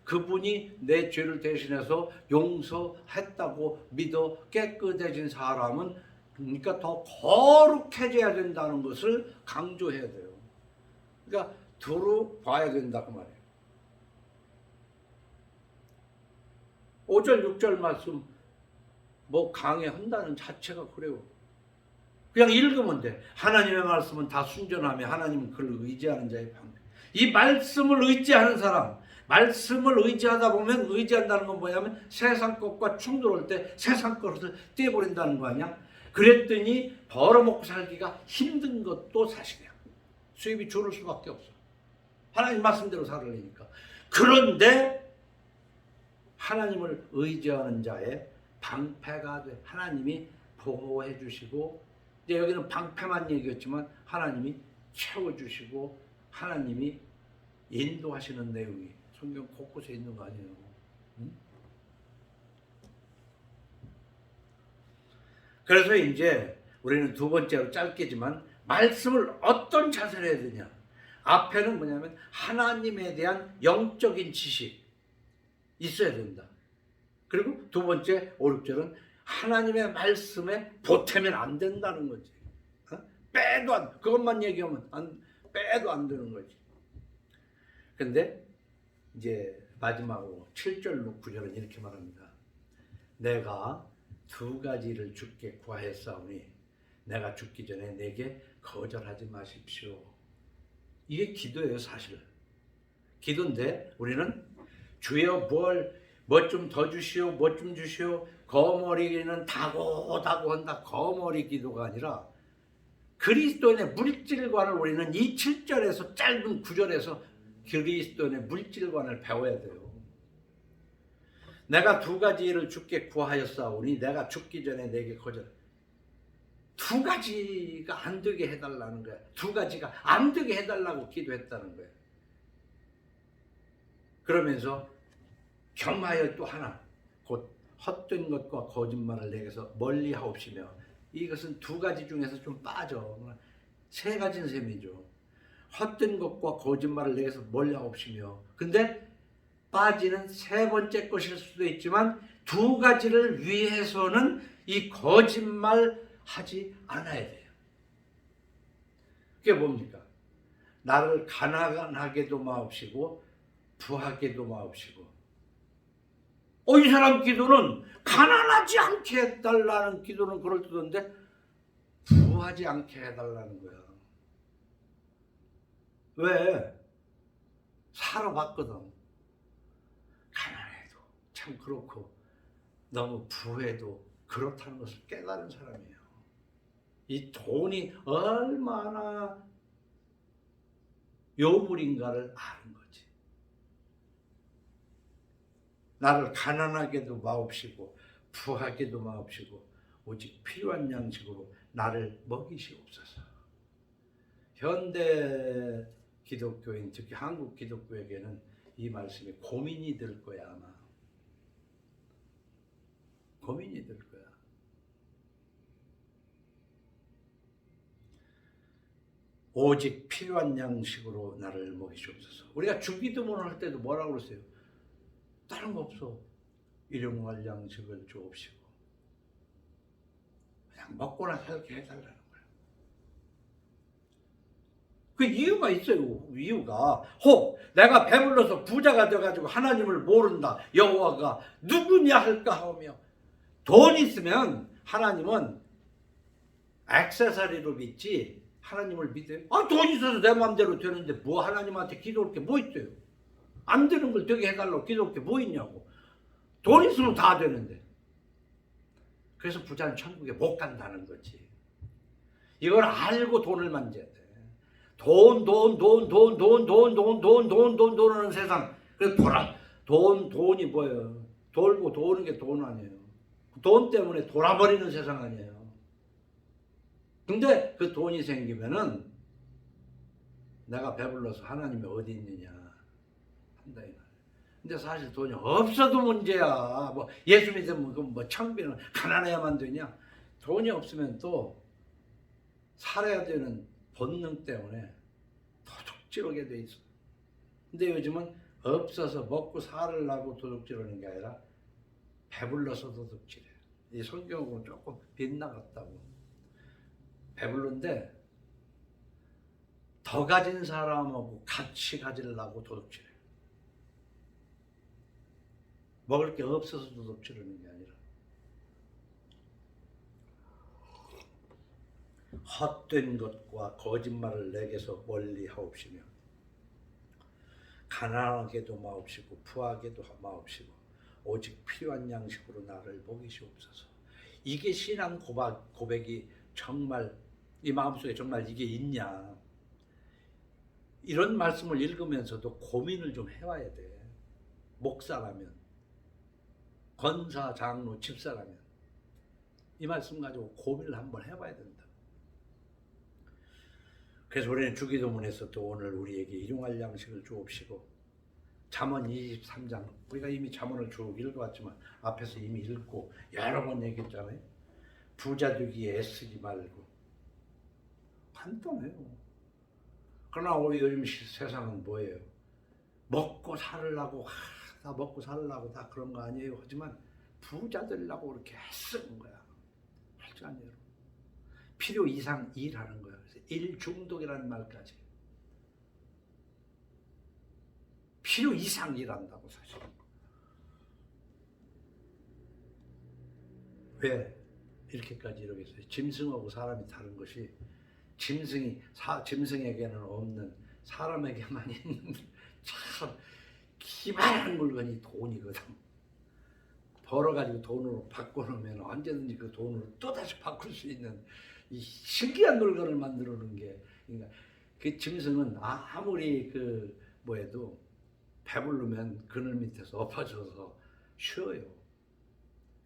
그분이 내 죄를 대신해서 용서했다고 믿어 깨끗해진 사람은 그러니까 더 거룩해져야 된다는 것을 강조해야 돼요. 그러니까 두루 봐야 된다 그 말이에요. 5절 6절 말씀 뭐 강해한다는 자체가 그래요. 그냥 읽으면 돼. 하나님의 말씀은 다 순전하며 하나님은 그를 의지하는 자의 방패. 이 말씀을 의지하는 사람, 말씀을 의지하다 보면 의지한다는 건 뭐냐면 세상 것과 충돌할 때 세상 것을 떼버린다는 거 아니야? 그랬더니 벌어먹고 살기가 힘든 것도 사실이야. 수입이 줄을 수밖에 없어. 하나님 말씀대로 살으려니까. 그런데 하나님을 의지하는 자의 방패가 돼. 하나님이 보호해 주시고, 이제 여기는 방패만 얘기했지만 하나님이 채워주시고 하나님이 인도하시는 내용이 성경 곳곳에 있는 거 아니에요. 응? 그래서 이제 우리는 두 번째로 짧게지만 말씀을 어떤 자세로 해야 되냐. 앞에는 뭐냐면 하나님에 대한 영적인 지식 있어야 된다. 그리고 두 번째 5, 6절은 하나님의 말씀에 보태면 안 된다는 거지. 빼도 안, 그것만 얘기하면 빼도 안 되는 거지. 근데 이제 마지막으로 7절 9절은 이렇게 말합니다. 내가 두 가지를 주께 구하였사오니 내가 죽기 전에 내게 거절하지 마십시오. 이게 기도예요, 사실. 기도인데 우리는 주여 뭐 좀 더 주시오, 뭐 좀 주시오. 거머리는 다고 한다. 거머리 기도가 아니라 그리스도인의 물질관을 우리는 이 7절에서 짧은 9절에서 그리스도인의 물질관을 배워야 돼요. 내가 두 가지를 주께 구하였사오니 내가 죽기 전에 내게 거절. 두 가지가 안 되게 해달라는 거야. 두 가지가 안 되게 해달라고 기도했다는 거야. 그러면서 겸하여 또 하나, 곧 헛된 것과 거짓말을 내게서 멀리하옵시며. 이것은 두 가지 중에서 좀 빠져. 세 가지는 셈이죠. 헛된 것과 거짓말을 내게서 멀리하옵시며. 근데 빠지는 세 번째 것일 수도 있지만 두 가지를 위해서는 이 거짓말 하지 않아야 돼요. 그게 뭡니까? 나를 가난하게도 마옵시고 부하게도 마옵시고. 이 사람 기도는 가난하지 않게 해달라는 기도는 그럴듯한데 부하지 않게 해달라는 거야. 왜? 살아봤거든. 가난해도 참 그렇고 너무 부해도 그렇다는 것을 깨달은 사람이에요. 이 돈이 얼마나 요물인가를 아는 거지. 나를 가난하게도 마옵시고 부하게도 마옵시고 오직 필요한 양식으로 나를 먹이시옵소서. 현대 기독교인, 특히 한국 기독교에게는 이 말씀이 고민이 될 거야. 아마 고민이 될 거야. 오직 필요한 양식으로 나를 먹이시옵소서. 우리가 주기도문을 할 때도 뭐라고 그러세요? 다른 거 없어. 일용할 양식을 주옵시고 그냥 먹고나 살게 해달라는 거예요. 그 이유가 있어요. 이유가 혹 내가 배불러서 부자가 돼가지고 하나님을 모른다. 여호와가 누구냐 할까 하며 돈 있으면 하나님은 액세서리로 믿지 하나님을 믿어요? 돈 있어서 내 마음대로 되는데 뭐 하나님한테 기도할 게 뭐 있어요? 안 되는 걸 되게 해달라고 기도할 게 뭐 있냐고. 돈 있으면 다 되는데. 그래서 부자는 천국에 못 간다는 거지. 이걸 알고 돈을 만져야 돼. 돈 하는 세상. 그래서 돈이 뭐예요? 돌고 도는 게 돈 아니에요. 돈 때문에 돌아버리는 세상 아니에요. 근데 그 돈이 생기면은 내가 배불러서 하나님이 어디 있느냐 한다 이 말이에요. 근데 사실 돈이 없어도 문제야. 뭐 예수 믿으면 뭐 창비는 가난해야만 되냐? 돈이 없으면 또 살아야 되는 본능 때문에 도둑질하게 돼 있어. 근데 요즘은 없어서 먹고 살으려고 도둑질하는 게 아니라 배불러서 도둑질해. 이 성경은 조금 빗나갔다고. 배불른데 더 가진 사람하고 같이 가지려고 도둑질해. 먹을 게 없어서 도둑질하는 게 아니라 헛된 것과 거짓말을 내게서 멀리 하옵시며 가난하게도 마옵시고 부하게도 마옵시고 오직 필요한 양식으로 나를 먹이시옵소서. 이게 신앙 고백이 정말 이 마음속에 정말 이게 있냐. 이런 말씀을 읽으면서도 고민을 좀 해와야 돼. 목사라면, 권사, 장로, 집사라면 이 말씀 가지고 고민을 한번 해봐야 된다. 그래서 우리는 주기도문에서도 오늘 우리에게 일용할 양식을 주옵시고 잠언 23장 우리가 이미 잠언을 쭉 읽어왔지만 앞에서 이미 읽고 여러 번 얘기했잖아요. 부자 되기에 애쓰지 말고. 간단해요. 그러나 우리 요즘 세상은 뭐예요? 먹고 살으려고 다 먹고 살으려고 다 그런 거 아니에요. 하지만 부자 되려고 그렇게 애쓰는 거야. 할지 아니에요. 필요 이상 일하는 거야. 그래서 일 중독이라는 말까지. 필요 이상 일한다고 사실. 왜 이렇게까지 이러겠어요? 짐승하고 사람이 다른 것이 짐승에게는 없는 사람에게만 있는 참 기발한 물건이 돈이거든. 벌어가지고 돈으로 바꿔놓으면 언제든지 그 돈으로 또다시 바꿀 수 있는 이 신기한 물건을 만들어 놓은 게, 그러니까 그 짐승은 아무리 그 뭐해도 배부르면 그늘 밑에서 엎어져서 쉬어요.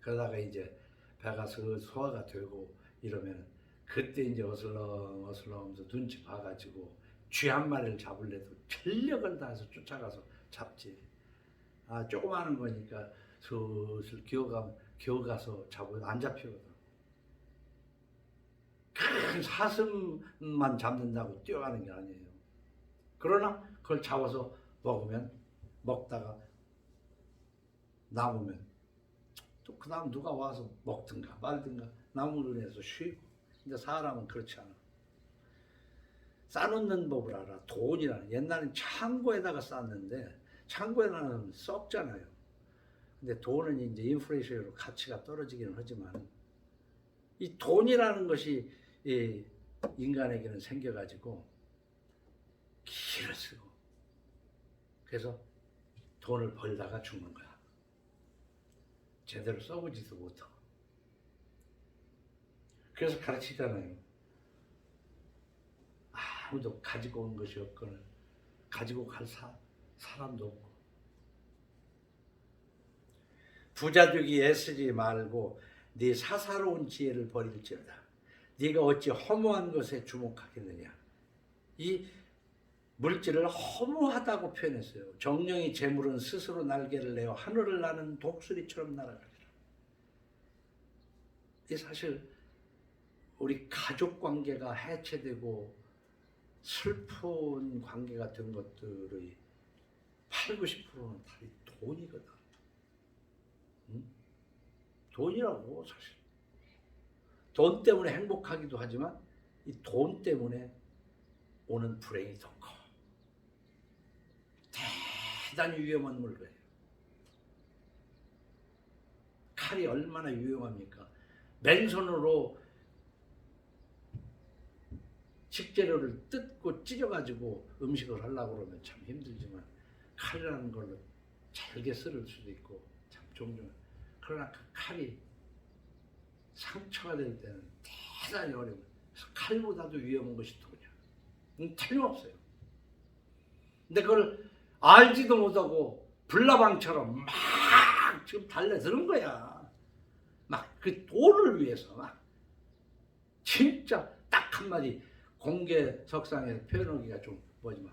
그러다가 이제 배가 소화가 되고 이러면 그때 이제 어슬렁어슬렁하면서 눈치 봐가지고 쥐 한 마리를 잡으려도 전력을 다해서 쫓아가서 잡지. 조그마한 거니까 슬슬 기어가서 잡으면 안 잡히거든. 큰 사슴만 잡는다고 뛰어가는 게 아니에요. 그러나 그걸 잡아서 먹다가 남으면 또 그 다음 누가 와서 먹든가 말든가 남은 은에서 쉬고. 근데 사람은 그렇지 않아. 싸놓는 법을 알아. 돈이라는. 옛날엔 창고에다가 쌌는데 창고에다가는 썩잖아요. 근데 돈은 이제 인플레이션으로 가치가 떨어지기는 하지만 이 돈이라는 것이 이 인간에게는 생겨가지고 길을 쓰고 그래서 돈을 벌다가 죽는 거야. 제대로 써보지도 못하고. 그래서 가르치잖아요. 아무도 가지고 온 것이 없거늘 가지고 갈 사람도 없고. 부자 되기 애쓰지 말고 네 사사로운 지혜를 버릴지어다. 네가 어찌 허무한 것에 주목하겠느냐. 이 물질을 허무하다고 표현했어요. 정령이 재물은 스스로 날개를 내어 하늘을 나는 독수리처럼 날아가리라. 이 사실 우리 가족 관계가 해체되고 슬픈 관계 같은 것들의 8, 90%는 다 돈이거든. 응? 돈이라고 사실. 돈 때문에 행복하기도 하지만 이 돈 때문에 오는 불행이 더 커. 대단히 위험한 물건이에요. 칼이 얼마나 유용합니까? 맨손으로 식재료를 뜯고 찢어가지고 음식을 하려고 그러면 참 힘들지만 칼이라는 걸로 잘게 썰을 수도 있고 참 종종. 그러나 그 칼이 상처가 될 때는 대단히 어려워요. 그래서 칼보다도 위험한 것이 돈이야. 틀림없어요. 근데 그걸 알지도 못하고 불나방처럼 막 지금 달려드는 거야. 막 그 돈을 위해서 막 진짜 딱 한마디 공개석상에서 표현하기가 좀 뭐지만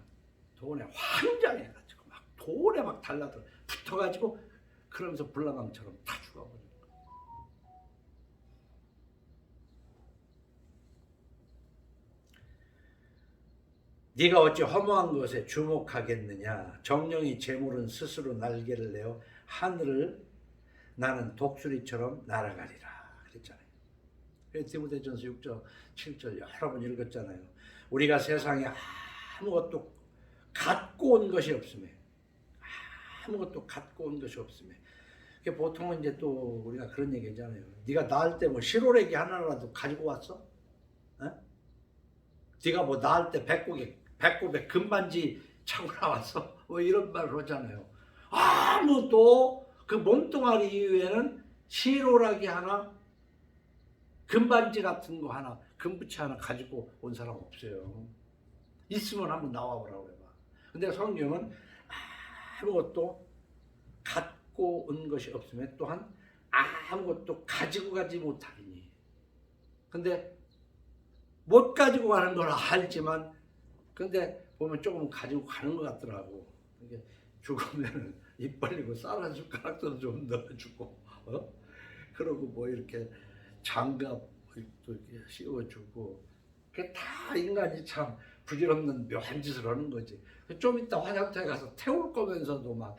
돈에 환장해가지고 막 돈에 막 달라들어 붙어가지고 그러면서 불나방처럼 다 죽어버리는 거야. 네가 어찌 허무한 것에 주목하겠느냐. 정령이 재물은 스스로 날개를 내어 하늘을 나는 독수리처럼 날아가리라 그랬잖아요. 디모데전서 6절 7절 여러 번 읽었잖아요. 우리가 세상에 아무것도 갖고 온 것이 없으며 아무것도 갖고 온 것이 없으며 보통은 이제 또 우리가 그런 얘기 하잖아요. 네가 낳을 때 뭐 실오래기 하나라도 가지고 왔어? 어? 네가 뭐 낳을 때 배꼽에 금반지 차고 나왔어? 뭐 이런 말을 하잖아요. 아무도 그 몸뚱아리 이외에는 실오라기 하나, 금반지 같은 거 하나, 금부치 하나 가지고 온 사람 없어요. 있으면 한번 나와보라고 해봐. 근데 성경은 아무것도 갖고 온 것이 없으면 또한 아무것도 가지고 가지 못하리니. 근데 못 가지고 가는 걸 알지만 근데 보면 조금 가지고 가는 것 같더라고. 이게 죽으면 입 벌리고 쌀 한 숟가락도 좀 넣어주고, 그러고 뭐 이렇게 장갑 또 이렇게 씌워주고, 그게 다 인간이 참 부질없는 묘한 짓을 하는 거지. 좀 이따 화장터에 가서 태울 거면서도 막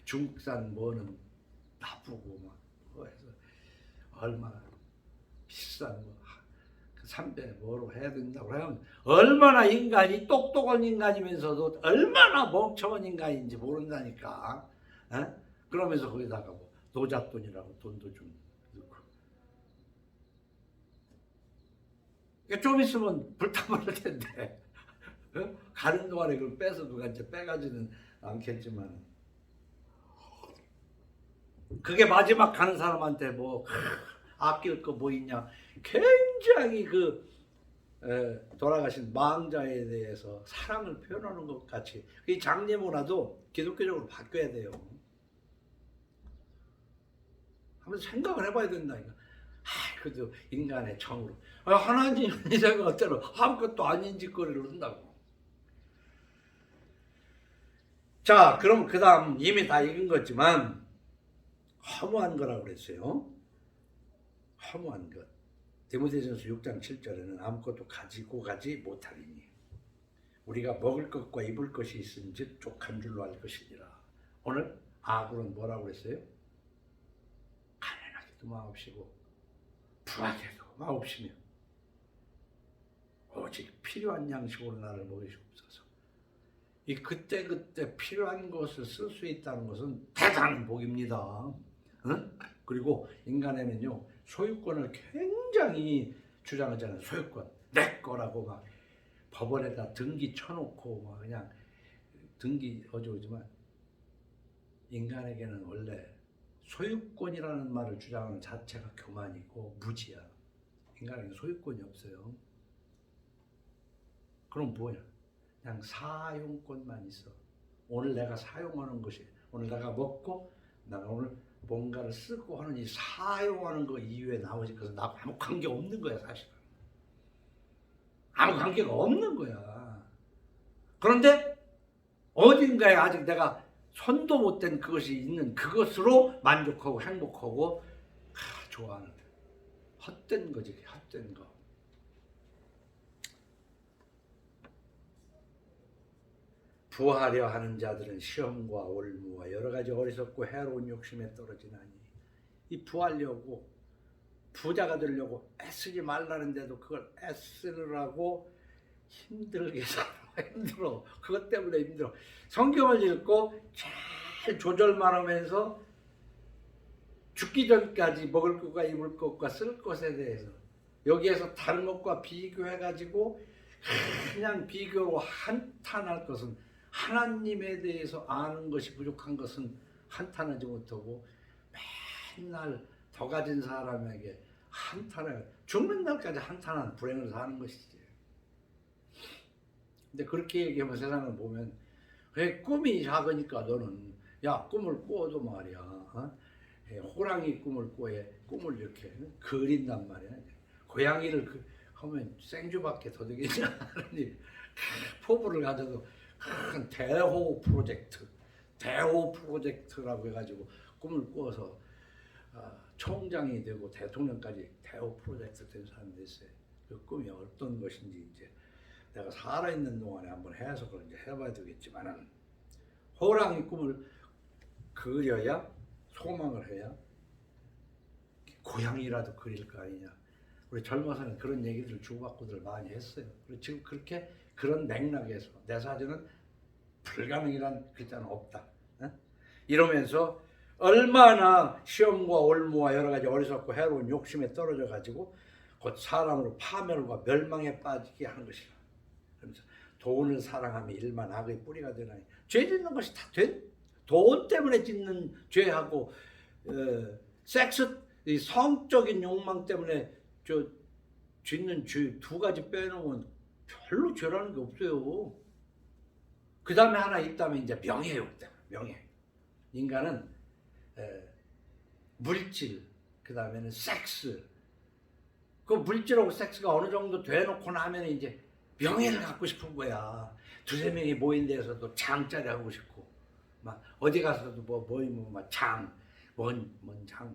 중국산 뭐는 나쁘고 막 뭐 해서 얼마나 비싼 거. 삼배 뭐로 해야 된다고 하면 얼마나 인간이 똑똑한 인간이면서도 얼마나 멍청한 인간인지 모른다니까. 그러면서 거기다가 뭐 노잣돈이라고 돈도 좀 넣고. 좀 있으면 불타버릴 텐데. 가는 동안에 그걸 빼서 누가 이제 빼가지는 않겠지만 그게 마지막 가는 사람한테 뭐 아낄 거 뭐 있냐. 굉장히 돌아가신 망자에 대해서 사랑을 표현하는 것 같이 이 장례 문화도 기독교적으로 바뀌어야 돼요. 한번 생각을 해봐야 된다니까. 그래도 인간의 정으로 하나님이 생각대로 아무것도 아닌 짓거리를 한다고. 자, 그럼 그 다음 이미 다 읽은 거지만 허무한 거라고 그랬어요. 허무한 것. 디모데전서 6장 7절에는 아무것도 가지고 가지 못하리니 우리가 먹을 것과 입을 것이 있은즉 족한 줄로 알 것이니라. 오늘 아굴은 뭐라고 그랬어요? 가난하기도 마옵시고 부하게도 마옵시며 오직 필요한 양식으로 나를 먹이시옵소서. 이 그때그때 필요한 것을 쓸 수 있다는 것은 대단한 복입니다. 그리고 인간에는요 소유권을 굉장히 주장하잖아요. 소유권 내 거라고 막 법원에다 등기 쳐놓고 막 그냥 등기 어쩌지만 인간에게는 원래 소유권이라는 말을 주장하는 자체가 교만이고 무지야. 인간에게 소유권이 없어요. 그럼 뭐야? 그냥 사용권만 있어. 오늘 내가 사용하는 것이 오늘 내가 먹고 내가 오늘 뭔가를 쓰고 하는 이 사용하는 거 이외에 나머지 것은 나하고 아무 관계 없는 거야. 사실은 아무 관계가 없는 거야. 그런데 어딘가에 아직 내가 손도 못 댄 그것이 있는 그것으로 만족하고 행복하고 좋아하는 헛된 거지. 헛된 거. 부하려 하는 자들은 시험과 올무와 여러 가지 어리석고 해로운 욕심에 떨어지나니. 이 부하려고 부자가 되려고 애쓰지 말라는데도 그걸 애쓰느라고 힘들게 살아. 힘들어. 그것 때문에 힘들어. 성경을 읽고 잘 조절만 하면서 죽기 전까지 먹을 것과 입을 것과 쓸 것에 대해서 여기에서 다른 것과 비교해가지고 그냥 비교로 한탄할 것은, 하나님에 대해서 아는 것이 부족한 것은 한탄하지 못하고 맨날 더 가진 사람에게 한탄해, 죽는 날까지 한탄한 불행을 사는 것이지. 근데 그렇게 얘기하면 세상을 보면, 왜 꿈이 작으니까 너는, 야, 꿈을 꾸어도 말이야, 호랑이 꿈을 꾸에 꿈을 이렇게 그린단 말이야. 고양이를 하면 생쥐밖에 더 되겠냐 하는 일. 포부를 가져도 큰 대호 프로젝트라고 해가지고 꿈을 꾸어서 총장이 되고 대통령까지 대호 프로젝트 된 사람도 있어요. 그 꿈이 어떤 것인지 이제 내가 살아있는 동안에 한번 해석을 이제 해봐야 되겠지만은, 호랑이 꿈을 그려야, 소망을 해야 고양이라도 그릴 거 아니냐. 우리 젊어서는 그런 얘기들을 주고받고들 많이 했어요. 그리고 지금 그렇게 그런 맥락에서 내 사전은 불가능이란 글자는 없다. 이러면서 얼마나 시험과 올무와 여러 가지 어리석고 해로운 욕심에 떨어져 가지고 곧 사람으로 파멸과 멸망에 빠지게 하는 것이라. 그러면서 돈을 사랑하며 일만 악의 뿌리가 되나니. 죄 짓는 것이 다 돈 때문에 짓는 죄하고 섹스, 이 성적인 욕망 때문에 짓는 죄 두 가지 빼놓으면 별로 죄라는 게 없어요. 그 다음에 하나 있다면 이제 명예욕 때문에. 명예. 인간은 물질, 그 다음에는 섹스. 그 물질하고 섹스가 어느 정도 돼놓고 나면 이제 명예를 갖고 싶은 거야. 두세 명이 모인 데에서도 장짜리 하고 싶고, 막 어디 가서도 모이면 막 뭔 장.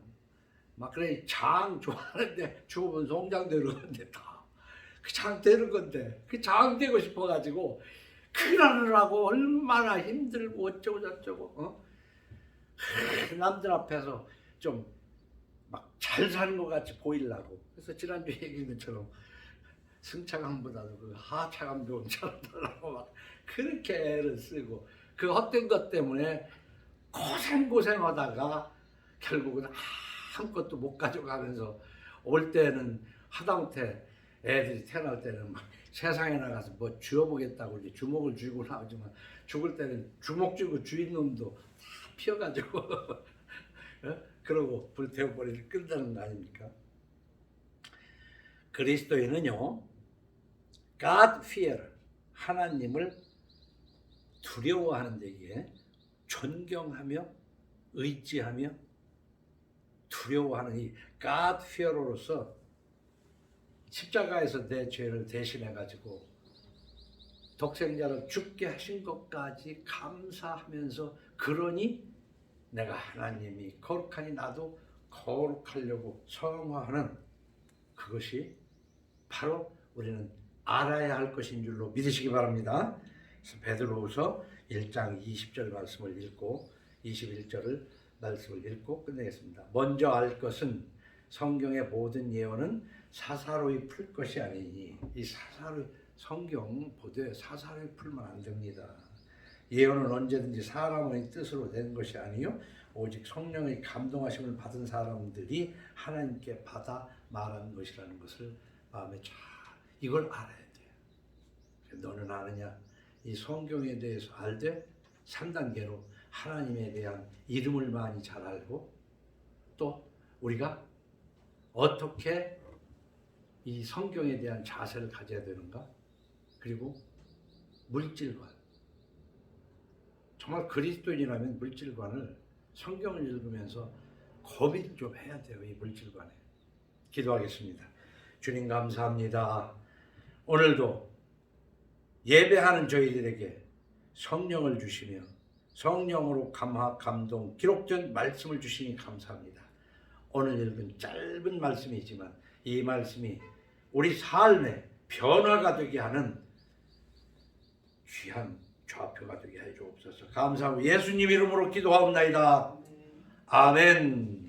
막 그래, 장 좋아하는데 죽으면 송장 되는 건데 다 그 장 되는 건데 그 장 되고 싶어가지고 그러느라고 얼마나 힘들고 어쩌고 저쩌고 남들 앞에서 좀 막 잘 사는 것 같이 보이려고. 그래서 지난주에 얘기한 것처럼 승차감보다도 그 하차감 좋은 차를 달라고 막 그렇게 애를 쓰고, 그 헛된 것 때문에 고생하다가 결국은 아무것도 못 가져가면서 올 때는 하다못해 애들이 태어날 때는 막 세상에 나가서 뭐 쥐어보겠다고 이제 주먹을 쥐고 나오지만, 죽을 때는 주먹 쥐고 주인 놈도 다 피어가지고 그러고 불태워버리를 끈다는 거 아닙니까? 그리스도인은요, God fear, 하나님을 두려워하는 데기에 존경하며 의지하며 두려워하는 이 God fear로서 십자가에서 내 죄를 대신해 가지고 독생자를 죽게 하신 것까지 감사하면서, 그러니 내가 하나님이 거룩하니 나도 거룩하려고 성화하는, 그것이 바로 우리는 알아야 할 것인 줄로 믿으시기 바랍니다. 그래서 베드로후서 1장 20절 말씀을 읽고 21절 말씀을 읽고 끝내겠습니다. 먼저 알 것은 성경의 모든 예언은 사사로이 풀 것이 아니니. 이 사사로이, 성경 보되 사사로이 풀면 안 됩니다. 예언은 언제든지 사람의 뜻으로 된 것이 아니요 오직 성령의 감동하심을 받은 사람들이 하나님께 받아 말한 것이라는 것을 마음에 잘, 이걸 알아야 돼요. 너는 아느냐? 이 성경에 대해서 알되 3단계로 하나님에 대한 이름을 많이 잘 알고, 또 우리가 어떻게 이 성경에 대한 자세를 가져야 되는가, 그리고 물질관. 정말 그리스도인이라면 물질관을 성경을 읽으면서 고민을 좀 해야 돼요. 이 물질관에. 기도하겠습니다. 주님 감사합니다. 오늘도 예배하는 저희들에게 성령을 주시며 성령으로 감동, 기록된 말씀을 주시니 감사합니다. 오늘 읽은 짧은 말씀이지만 이 말씀이 우리 삶에 변화가 되게 하는 귀한 좌표가 되게 해 주옵소서. 감사하고 예수님 이름으로 기도하옵나이다. 아멘.